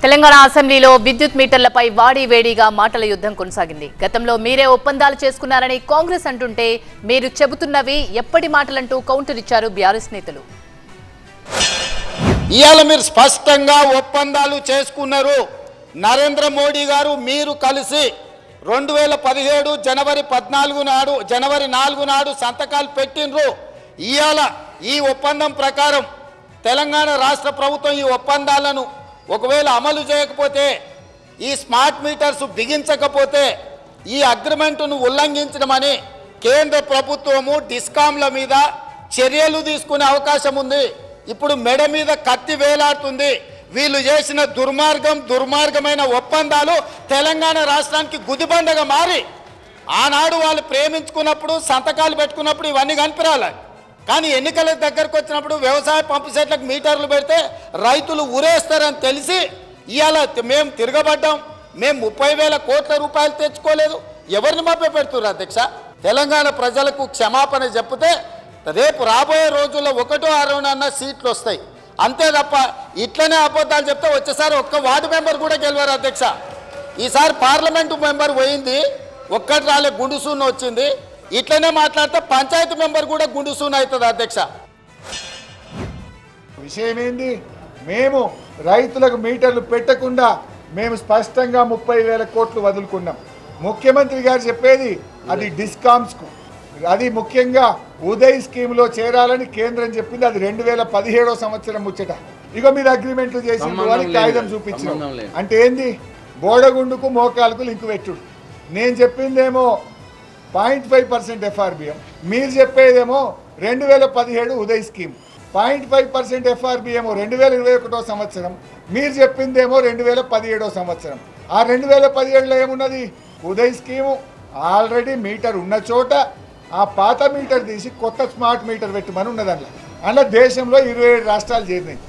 తెలంగాణ అసెంబ్లీలో విద్యుత్ మీటర్లపై వాడివేడిగా మాటల యుద్ధం కొనసాగింది. గతంలో మీరే ఒప్పందాలు చేసుకున్నారని కాంగ్రెస్ అంటుంటే మీరు చెబుతున్నవి ఎప్పటి మాటలంటూ కౌంటర్ ఇచ్చారు బీఆర్ఎస్ నేతలు. ఇయాల మీరు స్పష్టంగా ఒప్పందాలు చేసుకున్నారు. నరేంద్ర మోడీ గారు మీరు కలిసి 2017 జనవరి 4 నాడు సంతకాలు పెట్టినరు. ఇయాల ఈ ఒప్పందం ప్రకారం తెలంగాణ రాష్ట్ర ప్రభుత్వం ఈ ఒప్పందాలను ఒకవేళ అమలు చేయకపోతే, ఈ స్మార్ట్ మీటర్స్ బిగించకపోతే ఈ అగ్రిమెంట్ను ఉల్లంఘించడమని కేంద్ర ప్రభుత్వము డిస్కామ్ల మీద చర్యలు తీసుకునే అవకాశం ఉంది. ఇప్పుడు మెడ మీద కత్తి వేలాడుతుంది. వీళ్ళు చేసిన దుర్మార్గమైన ఒప్పందాలు తెలంగాణ రాష్ట్రానికి గుదిబండగా మారి, ఆనాడు వాళ్ళు ప్రేమించుకున్నప్పుడు సంతకాలు పెట్టుకున్నప్పుడు ఇవన్నీ కనిపిరాలి. కానీ ఎన్నికల దగ్గరకు వచ్చినప్పుడు వ్యవసాయ పంపు సెట్లకు మీటర్లు పెడితే రైతులు ఊరేస్తారని తెలిసి ఇవాళ మేము తిరగబడ్డాం. మేము 30,000 కోట్ల రూపాయలు తెచ్చుకోలేదు. ఎవరిని మభ్య పెడుతున్నారు అధ్యక్ష? తెలంగాణ ప్రజలకు క్షమాపణ చెప్తే రేపు రాబోయే రోజుల్లో 1, 6 సీట్లు వస్తాయి. అంతే తప్ప ఇట్లనే అబద్ధాలు చెప్తే వచ్చేసారి ఒక్క వార్డు మెంబర్ కూడా గెలవారు అధ్యక్ష. ఈసారి పార్లమెంటు మెంబర్ పోయింది, ఒక్కటి రాలే, గుండుసూన్ వచ్చింది. ఇట్లనే మాట్లాడితే పంచాయతీ మెంబర్ కూడా గుండుసూన్ అవుతుంది అధ్యక్ష. విషయం ఏంది? మేము రైతులకు మీటర్లు పెట్టకుండా మేము స్పష్టంగా 30,000 కోట్లు వదులుకున్నాం. ముఖ్యమంత్రి గారు చెప్పేది అది డిస్కామ్స్కు, అది ముఖ్యంగా ఉదయ్ స్కీమ్లో చేరాలని కేంద్రం చెప్పింది. అది 2017 సంవత్సరం ముచ్చట. ఇక మీరు అగ్రిమెంట్లు చేసిండ్రు అని కాగితం చూపించాం. అంటే ఏంది? బోడగుండుకు మోకాలకు లింకు పెట్టుడు. నేను చెప్పిందేమో 0.5% FRBM, మీరు చెప్పేదేమో 2017 ఉదయ్ స్కీమ్. 0.5% FRBM 2021 సంవత్సరం, మీరు చెప్పిందేమో 2017 సంవత్సరం. ఆ 2017లో ఏమున్నది? ఉదయ్ స్కీము ఆల్రెడీ మీటర్ ఉన్న చోట ఆ పాత మీటర్ తీసి కొత్త స్మార్ట్ మీటర్ పెట్టమని ఉన్నది. అందులో దేశంలో 27 రాష్ట్రాలు చేరినాయి.